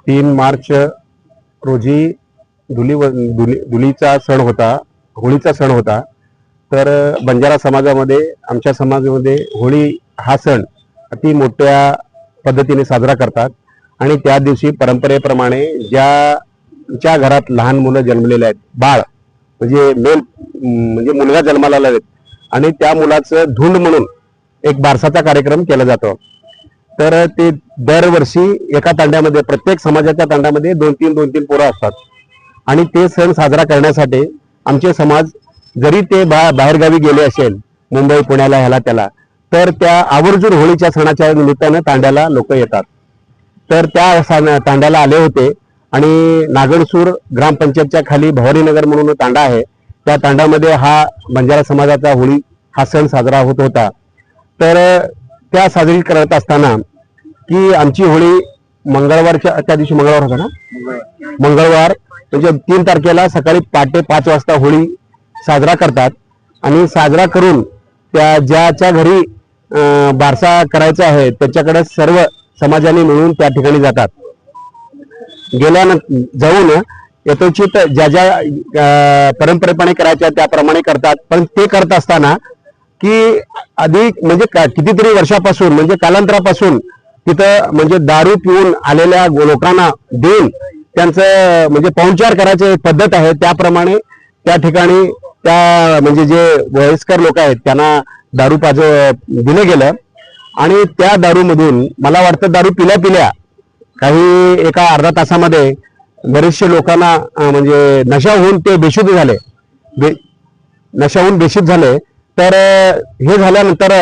3 मार्च रोजी धुलीचा सण होता, होळीचा सण होता. तर बंजारा समाजामध्ये, आमच्या समाजामध्ये होळी हा सण अति मोठ्या पद्धतीने साजरा करतात. आणि त्या दिवशी परंपरेप्रमाणे ज्या घरात लहान मुलं जन्मलेले आहेत, बाळ म्हणजे मुलगा जन्माला आलेत, आणि त्या मुलाचं धुंड म्हणून एक बारसाचा कार्यक्रम केला जातो. तर ते दरवर्षी एका तांड्यामध्ये, प्रत्येक समाजाच्या तांड्यामध्ये 2-3 पोरं असतात. आणि ते सण साजरा करण्यासाठी आमचे समाज, जरी ते बाहेरगावी गेले असेल, मुंबई पुण्याला ह्याला त्याला, तर त्या आवर्जून होळीच्या सणाच्या निमित्तानं तांड्याला लोक येतात. तर त्या तांड्याला आले होते. आणि नागणसूर ग्रामपंचायतच्या खाली भवानीनगर म्हणून तांडा आहे, त्या तांड्यामध्ये हा बंजारा समाजाचा होळी हा सण साजरा होत होता. तर त्या साजरी करत असताना की आमची होळी मंगळवारच्या, त्या दिवशी मंगळवार होता ना, मंगळवार म्हणजे 3 तारखेला सकाळी पहाटे 5 वाजता होळी साजरा करतात. आणि साजरा करून ज्याच्या घरी बारसा करायचा आहे त्याच्याकडे सर्व समाजाने मिळून त्या ठिकाणी जातात. जाऊन यथोचित ज्या परंपरेपणे करायच्या त्याप्रमाणे करतात. पण ते करत असताना की अधिक म्हणजे कितीतरी वर्षापासून, म्हणजे कालांतरापासून तिथं म्हणजे दारू पिऊन आलेल्या लोकांना देऊन त्यांचं म्हणजे पाहुणचार करायची एक पद्धत आहे. त्याप्रमाणे त्या ठिकाणी म्हणजे जे वयस्कर लोक आहेत त्यांना दारू दिलं गेलं. आणि त्या दारूमधून मला वाटतं दारू पिल्या काही एका अर्धा तासामध्ये बरेचसे लोकांना म्हणजे नशा होऊन ते बेशुद्ध झाले, बेशुद्ध झाले. तर हे झाल्यानंतर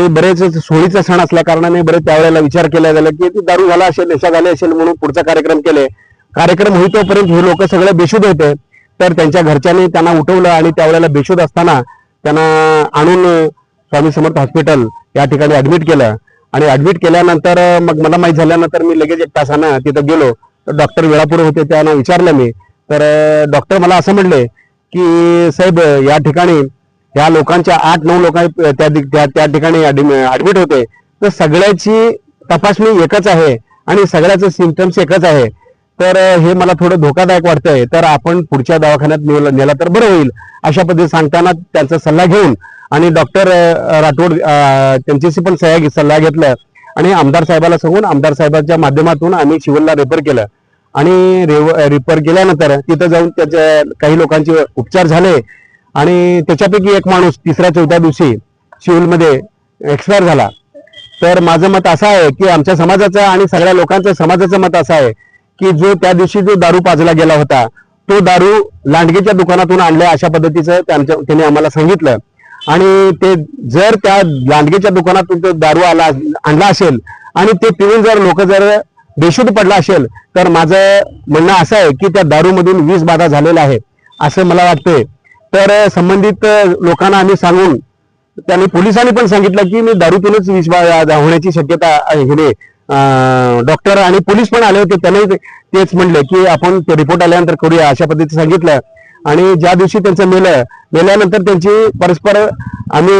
बरेच होळीचा सण असल्या कारणाने बरेच त्यावेळेला विचार केला गेला की ती दारू झाला असेल, नशा झाली असेल, म्हणून पुढचा कार्यक्रम केले. कार्यक्रम होईतोपर्यंत हे लोक सगळे बेशुद्ध होते. तर त्यांच्या घरच्यांनी त्यांना उठवलं आणि त्यावेळेला बेशुद्ध असताना त्यांना आणून स्वामी समर्थ हॉस्पिटल या ठिकाणी ऍडमिट केलं. आणि ऍडमिट केल्यानंतर मग मला माहीत झाल्यानंतर मी लगेच 1 तासानं तिथं गेलो. तर डॉक्टर वेळापूर होते, त्यांना विचारलं मी. तर डॉक्टर मला असं म्हणले की साहेब, या ठिकाणी या लोकांच्या 8-9 लोक त्या ठिकाणी ऍडमिट होते. तर सगळ्याची तपासणी एकच आहे आणि सगळ्याचं सिम्पटम्स एकच आहे. तर हे मला थोडं धोकादायक वाटतंय. तर आपण पुढच्या दवाखान्यात नेला तर बरं होईल, अशा पद्धतीने सांगताना त्यांचा सल्ला घेऊन आणि डॉक्टर राठोड त्यांच्याशी पण सल्ला घेतला. आणि आमदार साहेबाला सांगून आमदार साहेबांच्या माध्यमातून आम्ही सिव्हिलला रेफर केलं. आणि रेफर केल्यानंतर तिथं जाऊन त्याच्या काही लोकांचे उपचार झाले. आणि त्याच्यापैकी एक माणूस 3-4 दिवशी सिव्हिलमध्ये एक्सपायर झाला. तर माझं मत असं आहे की आमच्या समाजाचं आणि सगळ्या लोकांचं समाजाचं मत असं आहे की त्या दिवशी जो दारू पाजला गेला होता तो दारू लांडगेच्या दुकानातून आणल्या, अशा पद्धतीचं त्यांनी आम्हाला सांगितलं. आणि ते जर त्या लांडगेच्या दुकानातून तो दारू आणला असेल आणि ते पिऊन जर लोक बेशुद्ध पडला असेल, तर माझं म्हणणं असं आहे की त्या दारूमधून विष बाधा झालेला आहे असं मला वाटतंय. तर संबंधित लोकांना आम्ही सांगून, त्यांनी पोलिसांनी पण सांगितलं की मी दारूतूनच विष बाधा होण्याची शक्यता आहे. डॉक्टर आणि पोलीस पण आले होते, त्यांनी तेच म्हणले की आपण ते रिपोर्ट आल्यानंतर करूया, अशा पद्धतीने सांगितलं. आणि ज्या दिवशी त्यांचं मेल्यानंतर त्यांची परस्पर आम्ही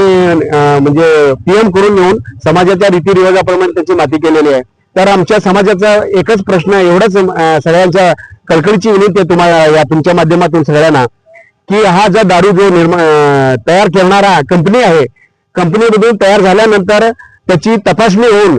म्हणजे पीएम करून येऊन समाजाच्या रीतिरिवाजाप्रमाणे त्यांची माती केलेली आहे. तर आमच्या समाजाचा एकच प्रश्न, एवढंच सगळ्यांच्या कळकळीची विनंती आहे तुम्हाला तुमच्या माध्यमातून सगळ्यांना, की हा जो दारू तयार करणारा कंपनी आहे, कंपनीमधून तयार झाल्यानंतर त्याची तपासणी होऊन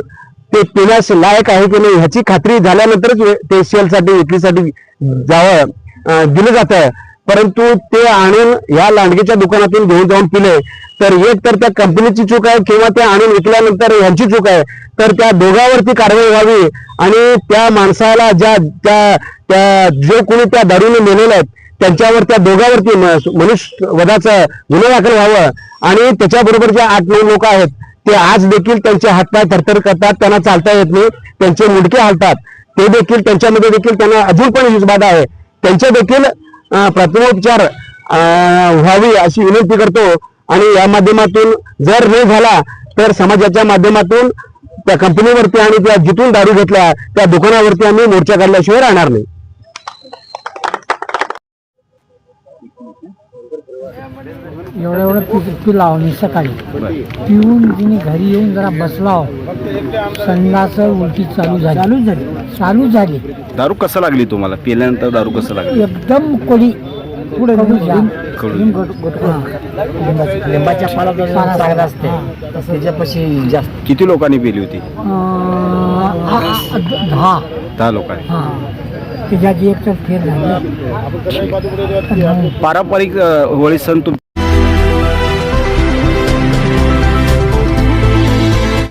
ते पिण्यास लायक आहे की नाही ह्याची खात्री झाल्यानंतरच ते सेलसाठी, विक्रीसाठी दिलं जातं. परंतु ते आणून या लांडगेच्या दुकानातून घेऊन जाऊन पिले तर एक तर त्या कंपनीची चूक आहे किंवा ते आणून विकल्यानंतर ह्यांची चूक आहे. तर त्या दोघांवरती कारवाई व्हावी आणि त्या माणसाला जो कोणी त्या दारूने मेलेले आहेत त्यांच्यावर, त्या दोघांवरती मनुष्यवधाचं गुन्हा दाखल व्हावं. आणि त्याच्याबरोबर ज्या 8-9 लोक आहेत ते आज देखील त्यांचे हातपाय थरथर करतात, त्यांना चालता येत नाही, त्यांचे मुंडके हालतात, ते देखील त्यांच्यामध्ये देखील त्यांना अजून पण विषबाधा आहे, त्यांचे देखील प्रथमोपचार व्हावी अशी विनंती करतो. आणि या माध्यमातून जर नाही झाला तर समाजाच्या माध्यमातून त्या कंपनीवरती आणि त्या जिथून दारू घेतल्या त्या दुकानावरती आम्ही मोर्चा काढल्याशिवाय राहणार नाही. एवढं पिलाव मी सकाळी पिऊन तिने घरी येऊन जरा बसलाव, संडास उलटी चालू झाली. दारू कसं लागली तुम्हाला? पिल्यानंतर दारू कसं लागली? एकदम कोळी पुढे लिंबाच्या पाला असते त्याच्यापाशी जास्त. किती लोकांनी पिली होती? 10 लोकांनी. त्याच्यात एक तर फेर झाली. पारंपरिक होळी सण